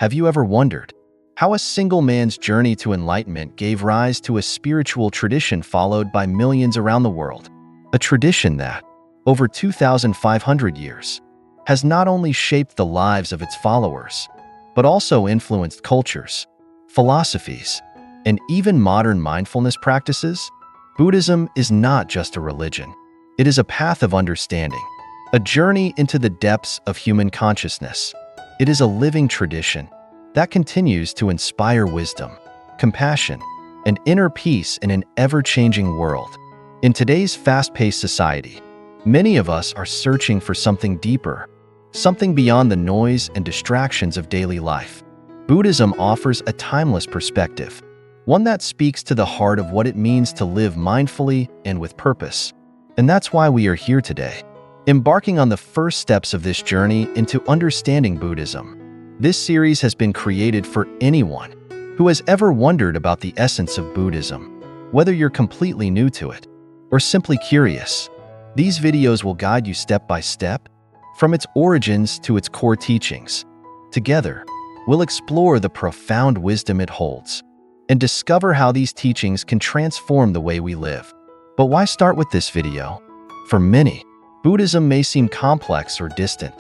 Have you ever wondered how a single man's journey to enlightenment gave rise to a spiritual tradition followed by millions around the world? A tradition that, over 2,500 years, has not only shaped the lives of its followers, but also influenced cultures, philosophies, and even modern mindfulness practices. Buddhism is not just a religion. It is a path of understanding, a journey into the depths of human consciousness. It is a living tradition that continues to inspire wisdom, compassion, and inner peace in an ever-changing world. In today's fast-paced society, many of us are searching for something deeper, something beyond the noise and distractions of daily life. Buddhism offers a timeless perspective, one that speaks to the heart of what it means to live mindfully and with purpose. And that's why we are here today, embarking on the first steps of this journey into understanding Buddhism. This series has been created for anyone who has ever wondered about the essence of Buddhism, whether you're completely new to it or simply curious. These videos will guide you step by step, from its origins to its core teachings. Together, we'll explore the profound wisdom it holds and discover how these teachings can transform the way we live. But why start with this video? For many, Buddhism may seem complex or distant,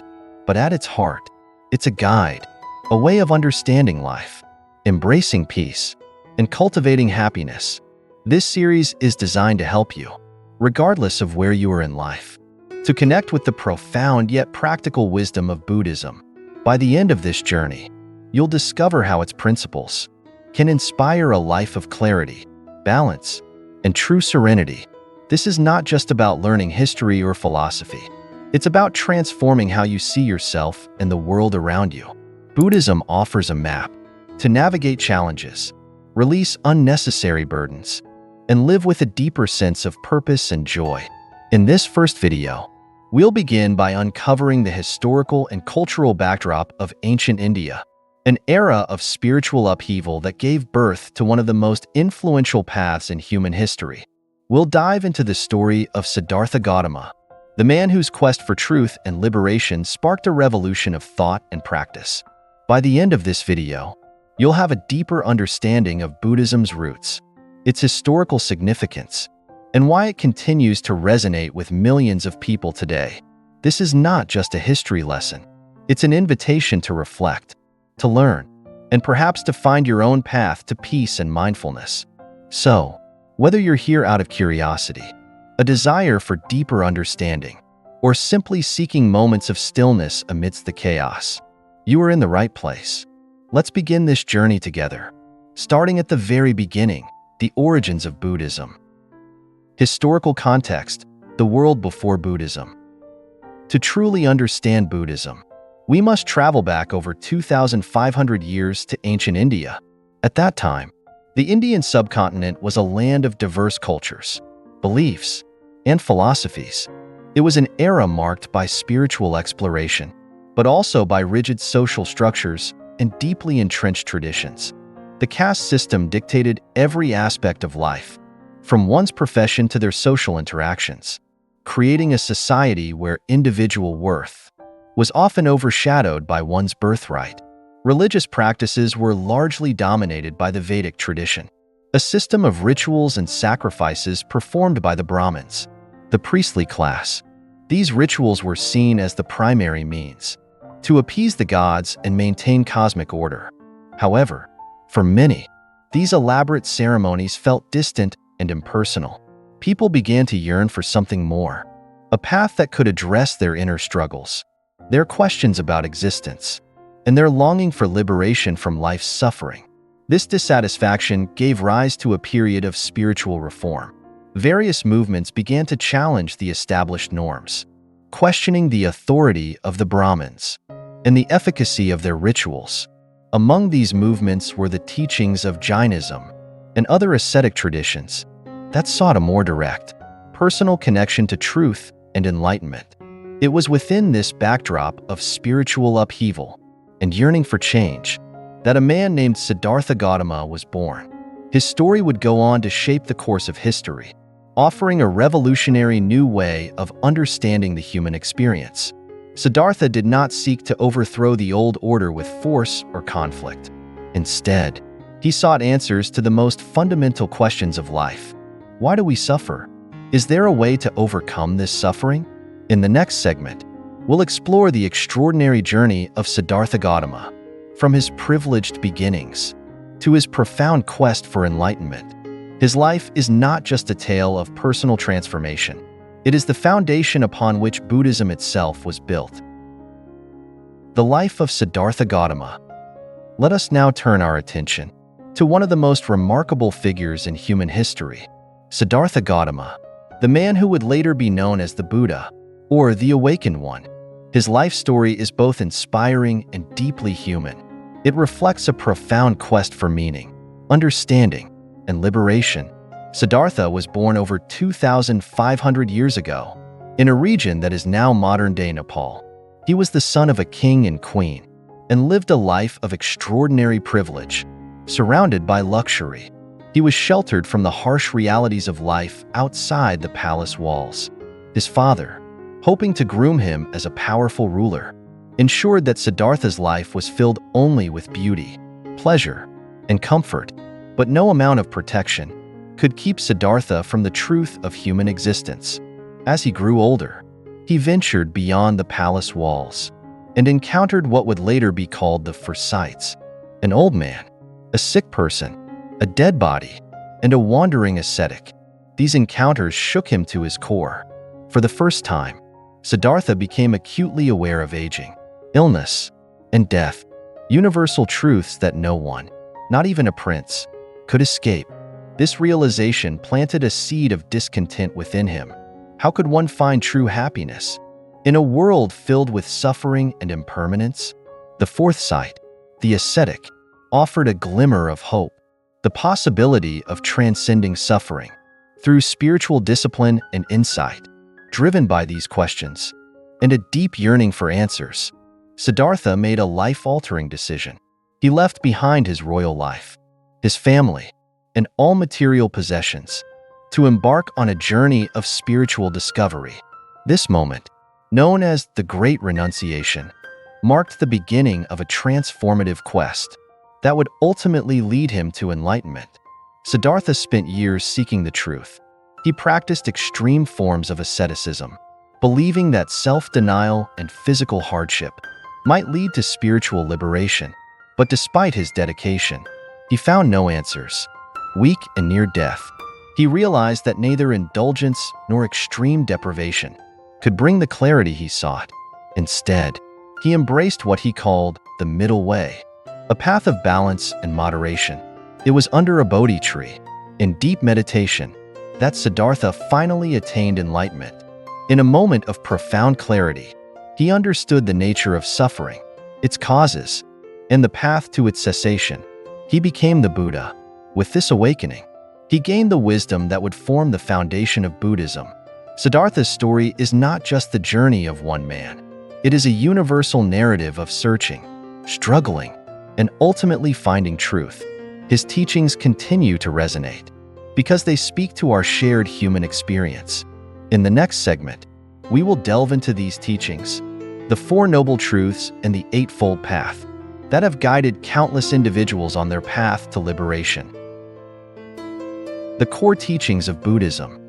but at its heart, it's a guide, a way of understanding life, embracing peace, and cultivating happiness. This series is designed to help you, regardless of where you are in life, to connect with the profound yet practical wisdom of Buddhism. By the end of this journey, you'll discover how its principles can inspire a life of clarity, balance, and true serenity. This is not just about learning history or philosophy. It's about transforming how you see yourself and the world around you. Buddhism offers a map to navigate challenges, release unnecessary burdens, and live with a deeper sense of purpose and joy. In this first video, we'll begin by uncovering the historical and cultural backdrop of ancient India, an era of spiritual upheaval that gave birth to one of the most influential paths in human history. We'll dive into the story of Siddhartha Gautama, the man whose quest for truth and liberation sparked a revolution of thought and practice. By the end of this video, you'll have a deeper understanding of Buddhism's roots, its historical significance, and why it continues to resonate with millions of people today. This is not just a history lesson. It's an invitation to reflect, to learn, and perhaps to find your own path to peace and mindfulness. So, whether you're here out of curiosity, a desire for deeper understanding, or simply seeking moments of stillness amidst the chaos, you are in the right place. Let's begin this journey together, starting at the very beginning, the origins of Buddhism. Historical context: the world before Buddhism. To truly understand Buddhism, we must travel back over 2,500 years to ancient India. At that time, the Indian subcontinent was a land of diverse cultures, beliefs, and philosophies. It was an era marked by spiritual exploration, but also by rigid social structures and deeply entrenched traditions. The caste system dictated every aspect of life, from one's profession to their social interactions, creating a society where individual worth was often overshadowed by one's birthright. Religious practices were largely dominated by the Vedic tradition, a system of rituals and sacrifices performed by the Brahmins, the priestly class. These rituals were seen as the primary means to appease the gods and maintain cosmic order. However, for many, these elaborate ceremonies felt distant and impersonal. People began to yearn for something more, a path that could address their inner struggles, their questions about existence, and their longing for liberation from life's suffering. This dissatisfaction gave rise to a period of spiritual reform. Various movements began to challenge the established norms, questioning the authority of the Brahmins and the efficacy of their rituals. Among these movements were the teachings of Jainism and other ascetic traditions that sought a more direct, personal connection to truth and enlightenment. It was within this backdrop of spiritual upheaval and yearning for change that a man named Siddhartha Gautama was born. His story would go on to shape the course of history, offering a revolutionary new way of understanding the human experience. Siddhartha did not seek to overthrow the old order with force or conflict. Instead, he sought answers to the most fundamental questions of life. Why do we suffer? Is there a way to overcome this suffering? In the next segment, we'll explore the extraordinary journey of Siddhartha Gautama, from his privileged beginnings to his profound quest for enlightenment. His life is not just a tale of personal transformation. It is the foundation upon which Buddhism itself was built. The life of Siddhartha Gautama. Let us now turn our attention to one of the most remarkable figures in human history, Siddhartha Gautama, the man who would later be known as the Buddha, or the Awakened One. His life story is both inspiring and deeply human. It reflects a profound quest for meaning, understanding, and liberation. Siddhartha was born over 2,500 years ago in a region that is now modern-day Nepal. He was the son of a king and queen and lived a life of extraordinary privilege, surrounded by luxury. He was sheltered from the harsh realities of life outside the palace walls. His father, hoping to groom him as a powerful ruler, ensured that Siddhartha's life was filled only with beauty, pleasure, and comfort, but no amount of protection could keep Siddhartha from the truth of human existence. As he grew older, he ventured beyond the palace walls and encountered what would later be called the Forsytes, an old man, a sick person, a dead body, and a wandering ascetic. These encounters shook him to his core. For the first time, Siddhartha became acutely aware of aging, illness, and death, universal truths that no one, not even a prince, could escape. This realization planted a seed of discontent within him. How could one find true happiness in a world filled with suffering and impermanence? The fourth sight, the ascetic, offered a glimmer of hope, the possibility of transcending suffering through spiritual discipline and insight. Driven by these questions and a deep yearning for answers, Siddhartha made a life-altering decision. He left behind his royal life, his family, and all material possessions to embark on a journey of spiritual discovery. This moment, known as the Great Renunciation, marked the beginning of a transformative quest that would ultimately lead him to enlightenment. Siddhartha spent years seeking the truth. He practiced extreme forms of asceticism, believing that self-denial and physical hardship might lead to spiritual liberation. But despite his dedication, he found no answers. Weak and near death, he realized that neither indulgence nor extreme deprivation could bring the clarity he sought. Instead, he embraced what he called the middle way, a path of balance and moderation. It was under a Bodhi tree, in deep meditation, that Siddhartha finally attained enlightenment. In a moment of profound clarity, he understood the nature of suffering, its causes, and the path to its cessation. He became the Buddha. With this awakening, he gained the wisdom that would form the foundation of Buddhism. Siddhartha's story is not just the journey of one man. It is a universal narrative of searching, struggling, and ultimately finding truth. His teachings continue to resonate because they speak to our shared human experience. In the next segment, we will delve into these teachings, the Four Noble Truths and the Eightfold Path that have guided countless individuals on their path to liberation. The core teachings of Buddhism.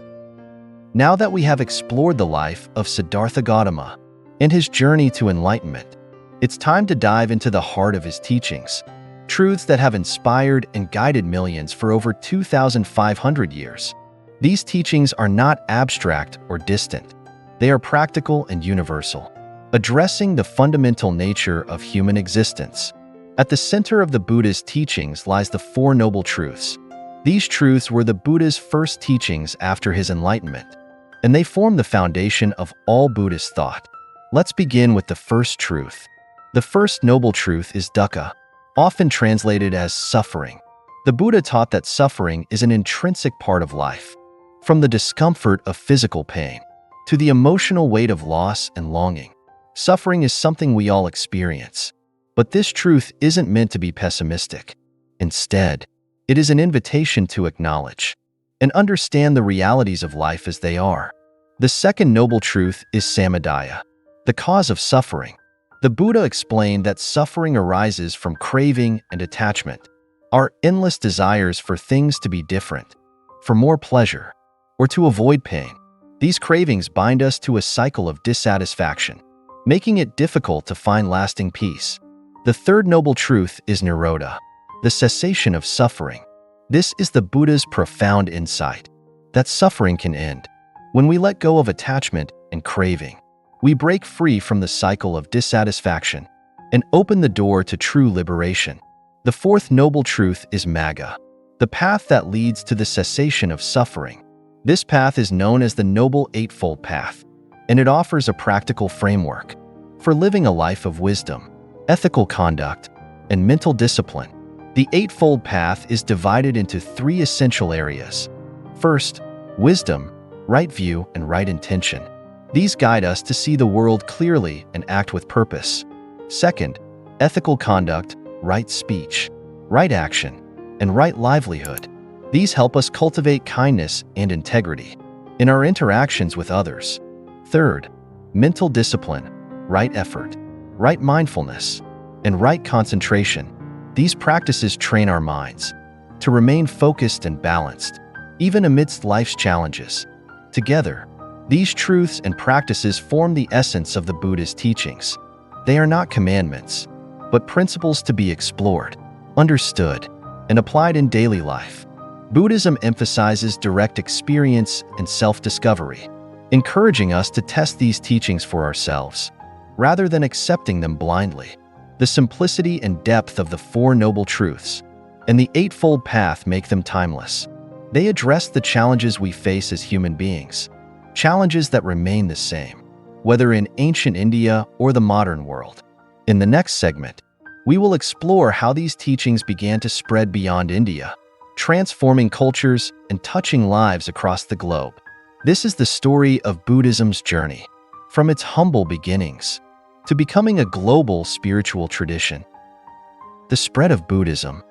Now that we have explored the life of Siddhartha Gautama and his journey to enlightenment, it's time to dive into the heart of his teachings, truths that have inspired and guided millions for over 2,500 years. These teachings are not abstract or distant. They are practical and universal, addressing the fundamental nature of human existence. At the center of the Buddha's teachings lies the Four Noble Truths. These truths were the Buddha's first teachings after his enlightenment, and they form the foundation of all Buddhist thought. Let's begin with the first truth. The first noble truth is dukkha, often translated as suffering. The Buddha taught that suffering is an intrinsic part of life. From the discomfort of physical pain to the emotional weight of loss and longing, suffering is something we all experience. But this truth isn't meant to be pessimistic. Instead, it is an invitation to acknowledge and understand the realities of life as they are. The second noble truth is samadhi, The cause of suffering. The Buddha explained that suffering arises from craving and attachment, our endless desires for things to be different, for more pleasure, or to avoid pain. These cravings bind us to a cycle of dissatisfaction, making it difficult to find lasting peace. The third noble truth is nirodha, the cessation of suffering. This is the Buddha's profound insight that suffering can end when we let go of attachment and craving. We break free from the cycle of dissatisfaction and open the door to true liberation. The fourth noble truth is magga, the path that leads to the cessation of suffering. This path is known as the Noble Eightfold Path, and it offers a practical framework for living a life of wisdom, ethical conduct, and mental discipline. The Eightfold Path is divided into three essential areas. First, wisdom, right view, and right intention. These guide us to see the world clearly and act with purpose. Second, ethical conduct, right speech, right action, and right livelihood. These help us cultivate kindness and integrity in our interactions with others. Third, mental discipline, right effort, right mindfulness, and right concentration. These practices train our minds to remain focused and balanced, even amidst life's challenges. Together, these truths and practices form the essence of the Buddha's teachings. They are not commandments, but principles to be explored, understood, and applied in daily life. Buddhism emphasizes direct experience and self-discovery, encouraging us to test these teachings for ourselves, rather than accepting them blindly. The simplicity and depth of the Four Noble Truths and the Eightfold Path make them timeless. They address the challenges we face as human beings, challenges that remain the same, whether in ancient India or the modern world. In the next segment, we will explore how these teachings began to spread beyond India, transforming cultures and touching lives across the globe. This is the story of Buddhism's journey, from its humble beginnings to becoming a global spiritual tradition. The spread of Buddhism.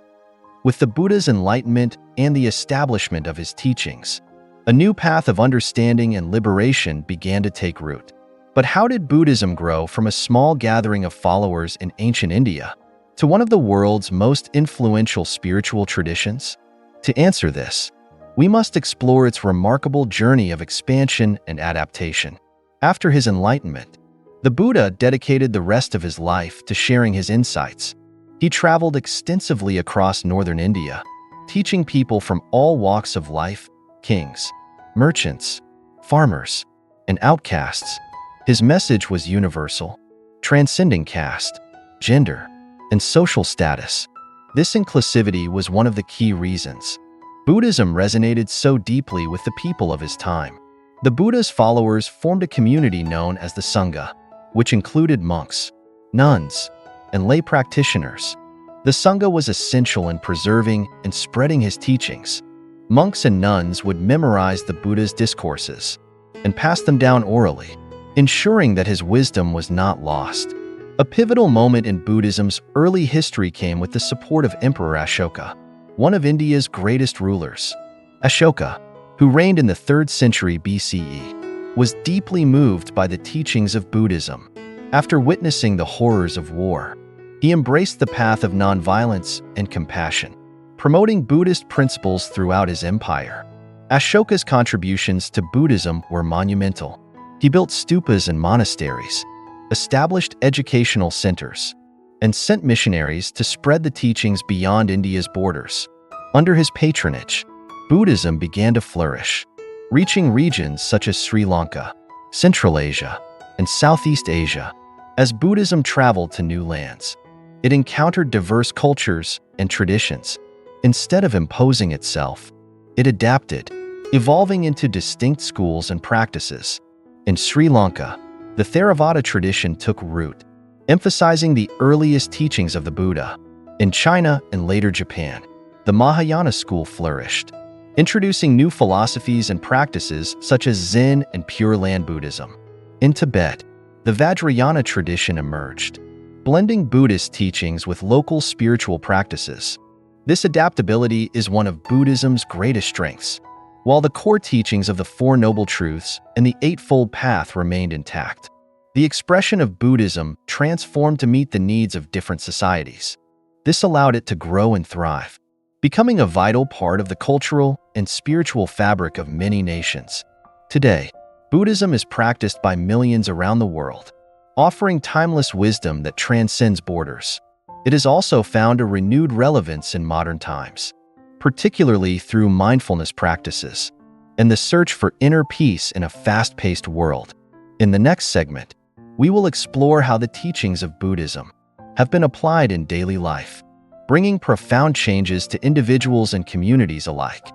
With the Buddha's enlightenment and the establishment of his teachings, a new path of understanding and liberation began to take root. But how did Buddhism grow from a small gathering of followers in ancient India to one of the world's most influential spiritual traditions? To answer this, we must explore its remarkable journey of expansion and adaptation. After his enlightenment, the Buddha dedicated the rest of his life to sharing his insights. He traveled extensively across northern India, teaching people from all walks of life, kings, merchants, farmers, and outcasts. His message was universal, transcending caste, gender, and social status. This inclusivity was one of the key reasons Buddhism resonated so deeply with the people of his time. The Buddha's followers formed a community known as the Sangha, which included monks, nuns, and lay practitioners. The Sangha was essential in preserving and spreading his teachings. Monks and nuns would memorize the Buddha's discourses and pass them down orally, ensuring that his wisdom was not lost. A pivotal moment in Buddhism's early history came with the support of Emperor Ashoka, one of India's greatest rulers. Ashoka, who reigned in the 3rd century BCE, was deeply moved by the teachings of Buddhism. After witnessing the horrors of war, he embraced the path of nonviolence and compassion, promoting Buddhist principles throughout his empire. Ashoka's contributions to Buddhism were monumental. He built stupas and monasteries, established educational centers, and sent missionaries to spread the teachings beyond India's borders. Under his patronage, Buddhism began to flourish, reaching regions such as Sri Lanka, Central Asia, and Southeast Asia. As Buddhism traveled to new lands, it encountered diverse cultures and traditions. Instead of imposing itself, it adapted, evolving into distinct schools and practices. In Sri Lanka, the Theravada tradition took root, emphasizing the earliest teachings of the Buddha. In China and later Japan, the Mahayana school flourished, introducing new philosophies and practices such as Zen and Pure Land Buddhism. In Tibet, the Vajrayana tradition emerged, blending Buddhist teachings with local spiritual practices. This adaptability is one of Buddhism's greatest strengths. While the core teachings of the Four Noble Truths and the Eightfold Path remained intact, The expression of Buddhism transformed to meet the needs of different societies. This allowed it to grow and thrive, becoming a vital part of the cultural and spiritual fabric of many nations. Today, Buddhism is practiced by millions around the world, offering timeless wisdom that transcends borders. It has also found a renewed relevance in modern times, particularly through mindfulness practices and the search for inner peace in a fast-paced world. In the next segment, we will explore how the teachings of Buddhism have been applied in daily life, bringing profound changes to individuals and communities alike.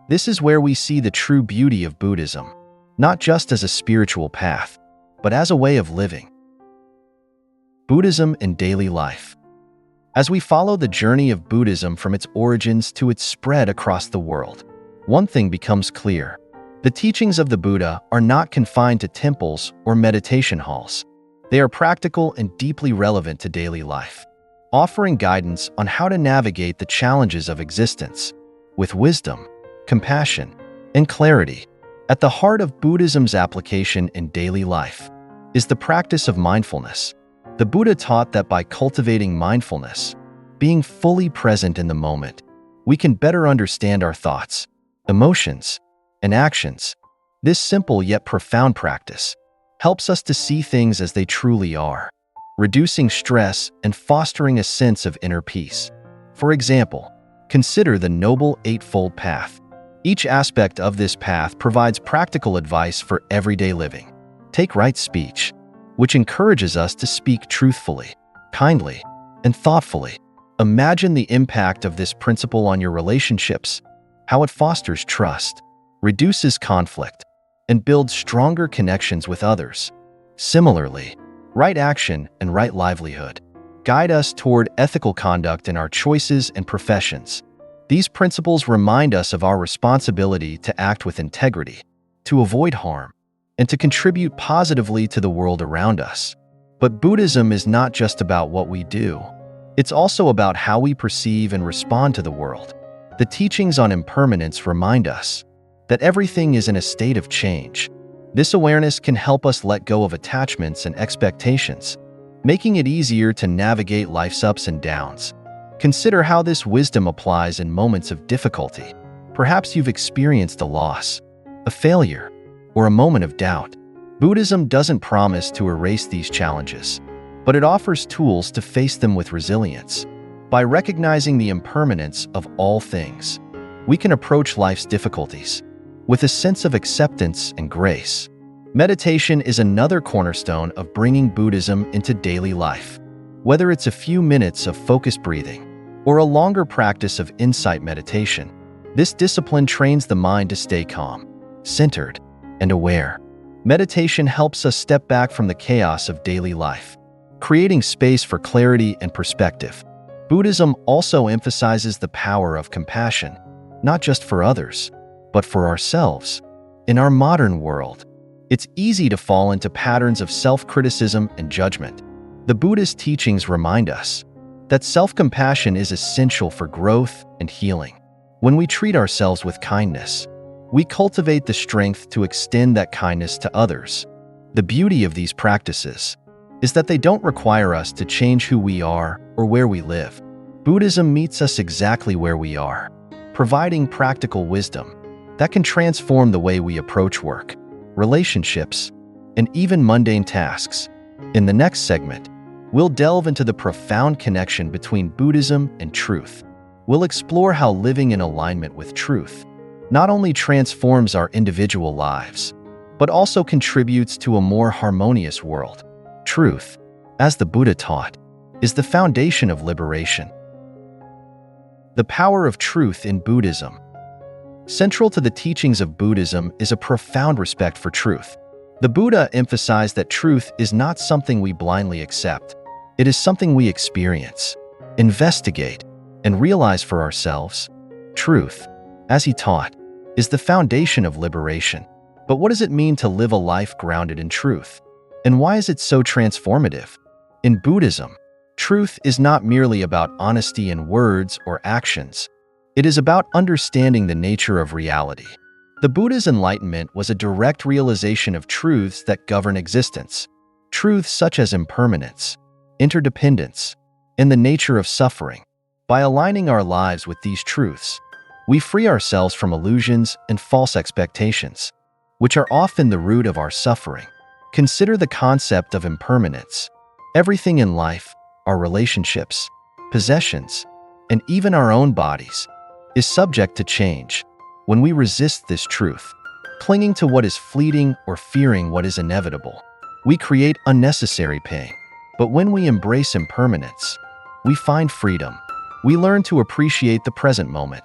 This is where we see the true beauty of Buddhism, not just as a spiritual path, but as a way of living. Buddhism in daily life. As we follow the journey of Buddhism from its origins to its spread across the world, one thing becomes clear. The teachings of the Buddha are not confined to temples or meditation halls. They are practical and deeply relevant to daily life, offering guidance on how to navigate the challenges of existence with wisdom, compassion, and clarity. At the heart of Buddhism's application in daily life is the practice of mindfulness. The Buddha taught that by cultivating mindfulness, being fully present in the moment, we can better understand our thoughts, emotions, and actions. This simple yet profound practice helps us to see things as they truly are, reducing stress and fostering a sense of inner peace. For example, consider the Noble Eightfold Path. Each aspect of this path provides practical advice for everyday living. Take right speech, which encourages us to speak truthfully, kindly, and thoughtfully. Imagine the impact of this principle on your relationships, how it fosters trust, reduces conflict, and builds stronger connections with others. Similarly, right action and right livelihood guide us toward ethical conduct in our choices and professions. These principles remind us of our responsibility to act with integrity, to avoid harm, and to contribute positively to the world around us. But Buddhism is not just about what we do. It's also about how we perceive and respond to the world. The teachings on impermanence remind us that everything is in a state of change. This awareness can help us let go of attachments and expectations, making it easier to navigate life's ups and downs. Consider how this wisdom applies in moments of difficulty. Perhaps you've experienced a loss, a failure, or a moment of doubt. Buddhism doesn't promise to erase these challenges, but it offers tools to face them with resilience. By recognizing the impermanence of all things, we can approach life's difficulties with a sense of acceptance and grace. Meditation is another cornerstone of bringing Buddhism into daily life. Whether it's a few minutes of focused breathing or a longer practice of insight meditation, this discipline trains the mind to stay calm, centered, and aware. Meditation helps us step back from the chaos of daily life, creating space for clarity and perspective. Buddhism also emphasizes the power of compassion, not just for others, but for ourselves. In our modern world, it's easy to fall into patterns of self-criticism and judgment. The Buddhist teachings remind us that self-compassion is essential for growth and healing. When we treat ourselves with kindness, we cultivate the strength to extend that kindness to others. The beauty of these practices is that they don't require us to change who we are or where we live. Buddhism meets us exactly where we are, providing practical wisdom that can transform the way we approach work, relationships, and even mundane tasks. In the next segment, we'll delve into the profound connection between Buddhism and truth. We'll explore how living in alignment with truth not only transforms our individual lives, but also contributes to a more harmonious world. Truth, as the Buddha taught, is the foundation of liberation. The power of truth in Buddhism. Central to the teachings of Buddhism is a profound respect for truth. The Buddha emphasized that truth is not something we blindly accept. It is something we experience, investigate, and realize for ourselves. Truth, as he taught, is the foundation of liberation. But what does it mean to live a life grounded in truth? And why is it so transformative? In Buddhism, truth is not merely about honesty in words or actions. It is about understanding the nature of reality. The Buddha's enlightenment was a direct realization of truths that govern existence. truths such as impermanence, interdependence, and the nature of suffering. By aligning our lives with these truths, we free ourselves from illusions and false expectations, which are often the root of our suffering. Consider the concept of impermanence. Everything in life, our relationships, possessions, and even our own bodies, is subject to change. When we resist this truth, clinging to what is fleeting or fearing what is inevitable, we create unnecessary pain. But when we embrace impermanence, we find freedom. We learn to appreciate the present moment,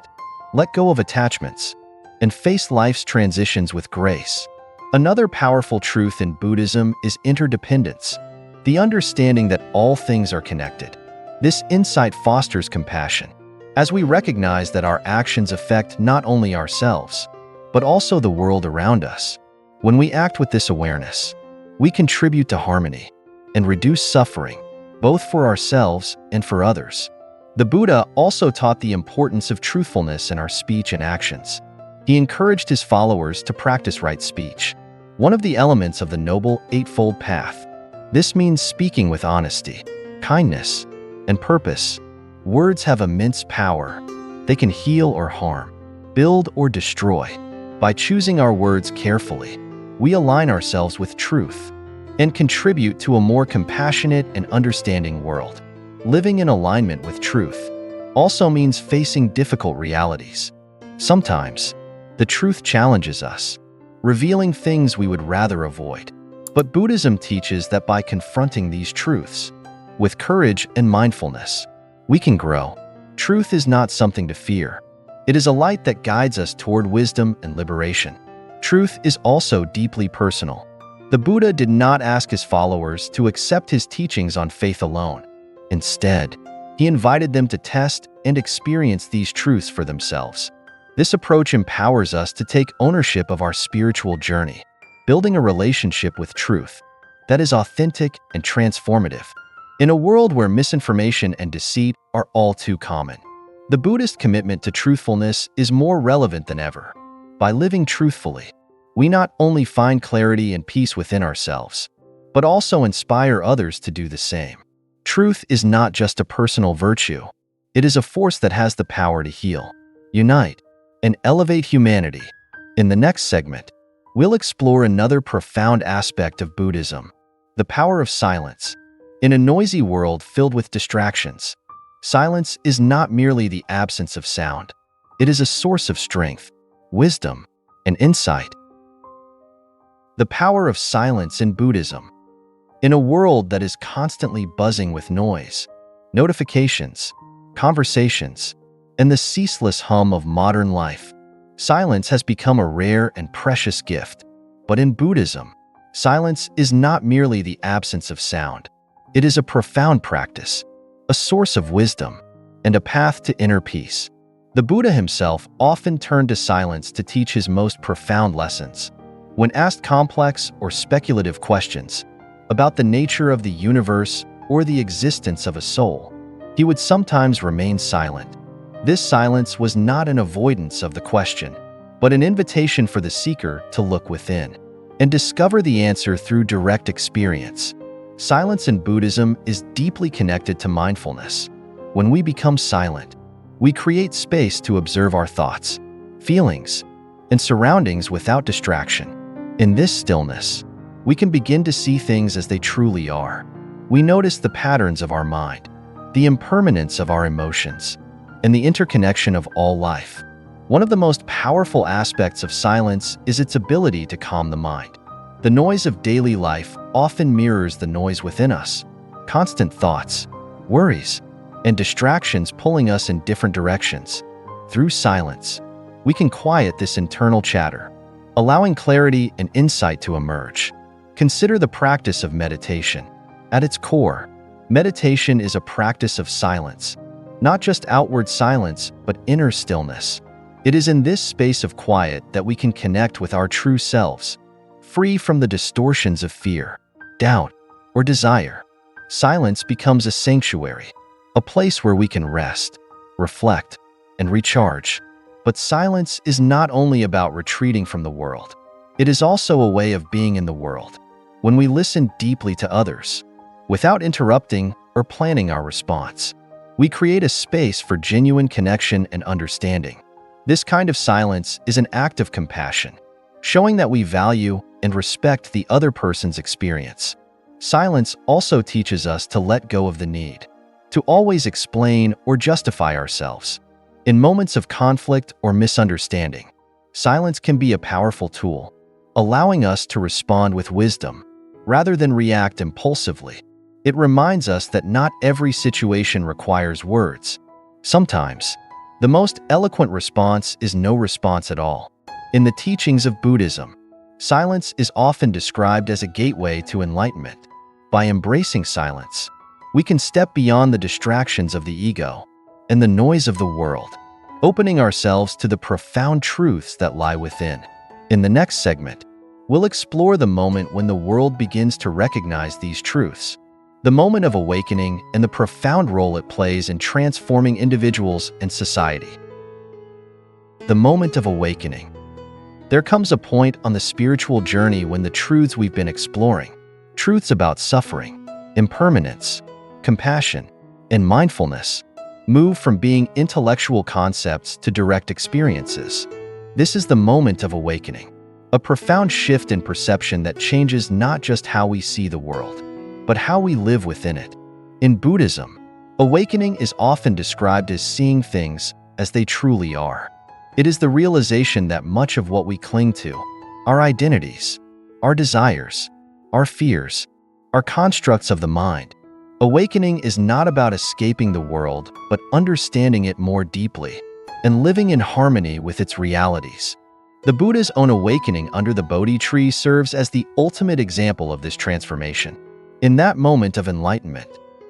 let go of attachments, and face life's transitions with grace. Another powerful truth in Buddhism is interdependence, the understanding that all things are connected. This insight fosters compassion, as we recognize that our actions affect not only ourselves, but also the world around us. When we act with this awareness, we contribute to harmony and reduce suffering, both for ourselves and for others. The Buddha also taught the importance of truthfulness in our speech and actions. He encouraged his followers to practice right speech, one of the elements of the Noble Eightfold Path. This means speaking with honesty, kindness, and purpose. Words have immense power. They can heal or harm, build or destroy. By choosing our words carefully, we align ourselves with truth and contribute to a more compassionate and understanding world. Living in alignment with truth also means facing difficult realities. Sometimes, the truth challenges us, revealing things we would rather avoid. But Buddhism teaches that by confronting these truths with courage and mindfulness, we can grow. Truth is not something to fear. It is a light that guides us toward wisdom and liberation. Truth is also deeply personal. The Buddha did not ask his followers to accept his teachings on faith alone. Instead, he invited them to test and experience these truths for themselves. This approach empowers us to take ownership of our spiritual journey, building a relationship with truth that is authentic and transformative. In a world where misinformation and deceit are all too common, the Buddhist commitment to truthfulness is more relevant than ever. By living truthfully, we not only find clarity and peace within ourselves, but also inspire others to do the same. Truth is not just a personal virtue. It is a force that has the power to heal, unite, and elevate humanity. In the next segment, we'll explore another profound aspect of Buddhism, the power of silence. In a noisy world filled with distractions, silence is not merely the absence of sound. It is a source of strength, wisdom, and insight. The power of silence in Buddhism. In a world that is constantly buzzing with noise, notifications, conversations, and the ceaseless hum of modern life, silence has become a rare and precious gift. But in Buddhism, silence is not merely the absence of sound. It is a profound practice, a source of wisdom, and a path to inner peace. The Buddha himself often turned to silence to teach his most profound lessons. When asked complex or speculative questions about the nature of the universe or the existence of a soul, he would sometimes remain silent. This silence was not an avoidance of the question, but an invitation for the seeker to look within and discover the answer through direct experience. Silence in Buddhism is deeply connected to mindfulness. When we become silent, we create space to observe our thoughts, feelings, and surroundings without distraction. In this stillness, we can begin to see things as they truly are. We notice the patterns of our mind, the impermanence of our emotions, and the interconnection of all life. One of the most powerful aspects of silence is its ability to calm the mind. The noise of daily life often mirrors the noise within us. Constant thoughts, worries, and distractions pulling us in different directions. Through silence, we can quiet this internal chatter, allowing clarity and insight to emerge. Consider the practice of meditation. At its core, meditation is a practice of silence, not just outward silence, but inner stillness. It is in this space of quiet that we can connect with our true selves, free from the distortions of fear, doubt, or desire. Silence becomes a sanctuary, a place where we can rest, reflect, and recharge. But silence is not only about retreating from the world. It is also a way of being in the world. when we listen deeply to others, without interrupting or planning our response. We create a space for genuine connection and understanding. This kind of silence is an act of compassion, showing that we value and respect the other person's experience. Silence also teaches us to let go of the need to always explain or justify ourselves. In moments of conflict or misunderstanding, silence can be a powerful tool, allowing us to respond with wisdom rather than react impulsively. It reminds us that not every situation requires words. Sometimes, the most eloquent response is no response at all. In the teachings of Buddhism, silence is often described as a gateway to enlightenment. By embracing silence, we can step beyond the distractions of the ego and the noise of the world, opening ourselves to the profound truths that lie within. In the next segment, we'll explore the moment when the world begins to recognize these truths, the moment of awakening and the profound role it plays in transforming individuals and society. The moment of awakening. There comes a point on the spiritual journey when the truths we've been exploring, truths about suffering, impermanence, compassion, and mindfulness, move from being intellectual concepts to direct experiences. This is the moment of awakening, a profound shift in perception that changes not just how we see the world, but how we live within it. In Buddhism, awakening is often described as seeing things as they truly are. It is the realization that much of what we cling to, our identities, our desires, our fears, are constructs of the mind. Awakening is not about escaping the world, but understanding it more deeply and living in harmony with its realities. The Buddha's own awakening under the Bodhi tree serves as the ultimate example of this transformation. In that moment of enlightenment,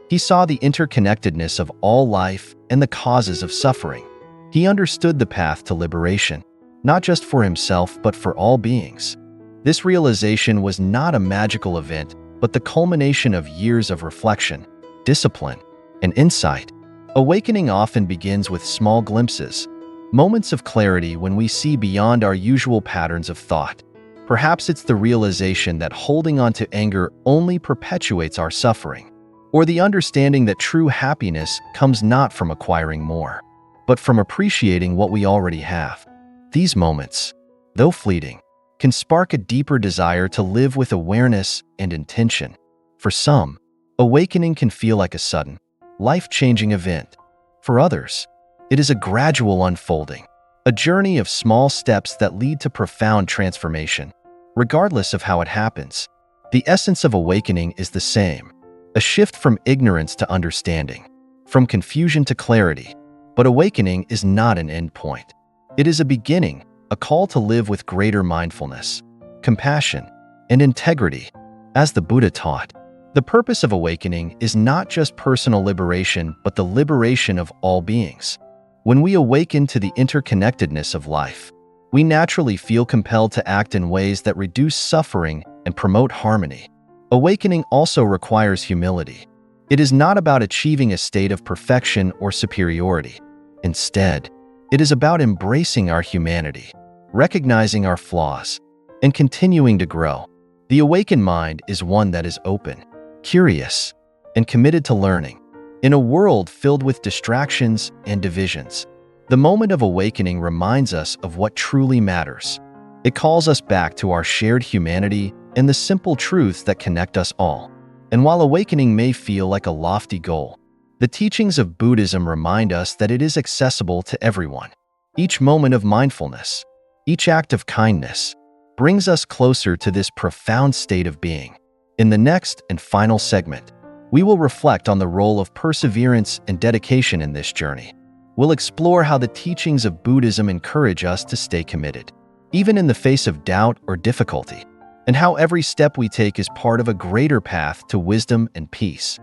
he saw the interconnectedness of all life and the causes of suffering. He understood the path to liberation, not just for himself but for all beings. This realization was not a magical event, but the culmination of years of reflection, discipline, and insight. Awakening often begins with small glimpses, moments of clarity when we see beyond our usual patterns of thought. Perhaps it's the realization that holding on to anger only perpetuates our suffering, or the understanding that true happiness comes not from acquiring more, but from appreciating what we already have. These moments, though fleeting, can spark a deeper desire to live with awareness and intention. For some, awakening can feel like a sudden, life-changing event. For others, it is a gradual unfolding, a journey of small steps that lead to profound transformation. Regardless of how it happens, the essence of awakening is the same, a shift from ignorance to understanding, from confusion to clarity. But awakening is not an end point. It is a beginning, a call to live with greater mindfulness, compassion, and integrity. As the Buddha taught, the purpose of awakening is not just personal liberation, but the liberation of all beings. When we awaken to the interconnectedness of life, we naturally feel compelled to act in ways that reduce suffering and promote harmony. Awakening also requires humility. It is not about achieving a state of perfection or superiority. Instead, it is about embracing our humanity, recognizing our flaws, and continuing to grow. The awakened mind is one that is open, curious, and committed to learning. In a world filled with distractions and divisions, the moment of awakening reminds us of what truly matters. It calls us back to our shared humanity and the simple truths that connect us all. And while awakening may feel like a lofty goal, the teachings of Buddhism remind us that it is accessible to everyone. Each moment of mindfulness, each act of kindness, brings us closer to this profound state of being. In the next and final segment, we will reflect on the role of perseverance and dedication in this journey. We'll explore how the teachings of Buddhism encourage us to stay committed, even in the face of doubt or difficulty, and how every step we take is part of a greater path to wisdom and peace.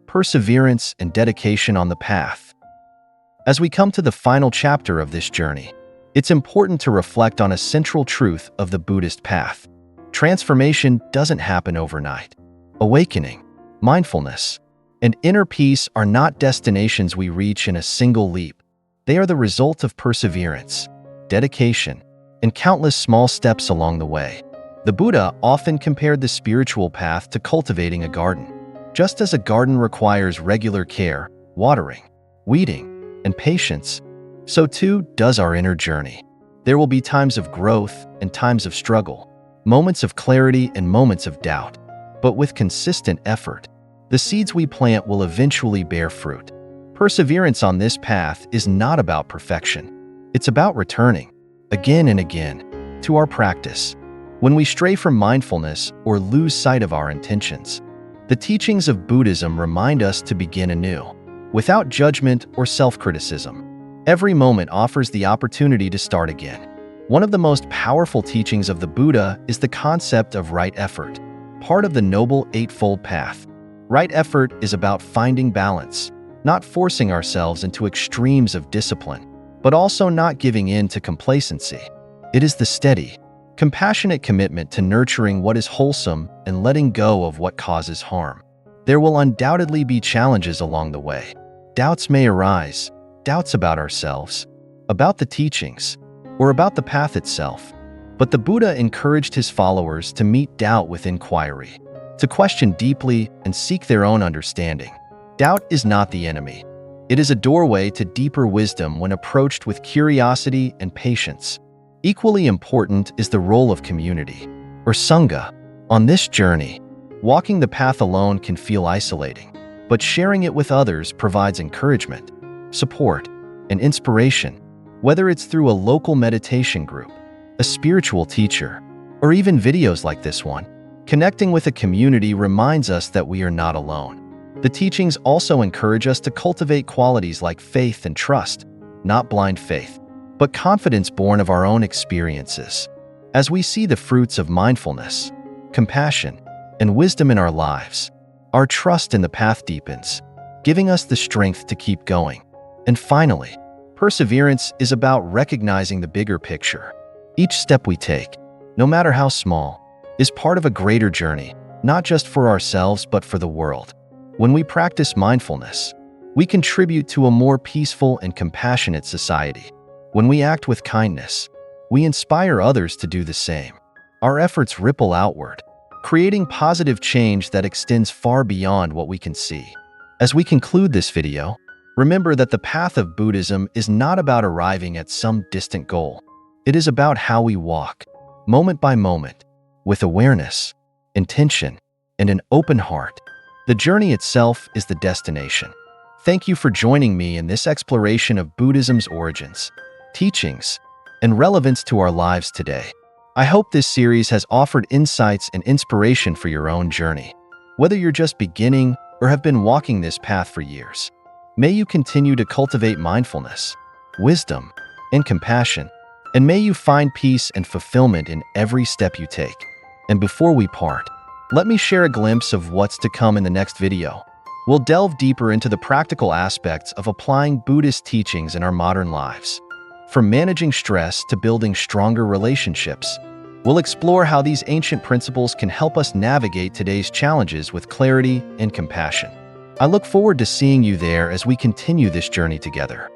Perseverance and dedication on the path. As we come to the final chapter of this journey, it's important to reflect on a central truth of the Buddhist path. Transformation doesn't happen overnight. Awakening, mindfulness, and inner peace are not destinations we reach in a single leap. They are the result of perseverance, dedication, and countless small steps along the way. The Buddha often compared the spiritual path to cultivating a garden. Just as a garden requires regular care, watering, weeding, and patience, so too does our inner journey. There will be times of growth and times of struggle, moments of clarity and moments of doubt. But with consistent effort, the seeds we plant will eventually bear fruit. Perseverance on this path is not about perfection. It's about returning, again and again, to our practice. When we stray from mindfulness or lose sight of our intentions, the teachings of Buddhism remind us to begin anew, without judgment or self-criticism. Every moment offers the opportunity to start again. One of the most powerful teachings of the Buddha is the concept of right effort, part of the Noble Eightfold Path. Right effort is about finding balance, not forcing ourselves into extremes of discipline, but also not giving in to complacency. It is the steady, compassionate commitment to nurturing what is wholesome and letting go of what causes harm. There will undoubtedly be challenges along the way. Doubts may arise, doubts about ourselves, about the teachings, or about the path itself. But the Buddha encouraged his followers to meet doubt with inquiry, to question deeply and seek their own understanding. Doubt is not the enemy. It is a doorway to deeper wisdom when approached with curiosity and patience. Equally important is the role of community, or sangha. On this journey, walking the path alone can feel isolating, but sharing it with others provides encouragement, support, and inspiration, whether it's through a local meditation group, a spiritual teacher, or even videos like this one. Connecting with a community reminds us that we are not alone. The teachings also encourage us to cultivate qualities like faith and trust, not blind faith, but confidence born of our own experiences. As we see the fruits of mindfulness, compassion, and wisdom in our lives, our trust in the path deepens, giving us the strength to keep going. And finally, perseverance is about recognizing the bigger picture. Each step we take, no matter how small, is part of a greater journey, not just for ourselves but for the world. When we practice mindfulness, we contribute to a more peaceful and compassionate society. When we act with kindness, we inspire others to do the same. Our efforts ripple outward, creating positive change that extends far beyond what we can see. As we conclude this video, remember that the path of Buddhism is not about arriving at some distant goal. It is about how we walk, moment by moment, with awareness, intention, and an open heart. The journey itself is the destination. Thank you for joining me in this exploration of Buddhism's origins, teachings, and relevance to our lives today. I hope this series has offered insights and inspiration for your own journey. Whether you're just beginning or have been walking this path for years, may you continue to cultivate mindfulness, wisdom, and compassion, and may you find peace and fulfillment in every step you take. And before we part, let me share a glimpse of what's to come in the next video. We'll delve deeper into the practical aspects of applying Buddhist teachings in our modern lives. From managing stress to building stronger relationships, we'll explore how these ancient principles can help us navigate today's challenges with clarity and compassion. I look forward to seeing you there as we continue this journey together.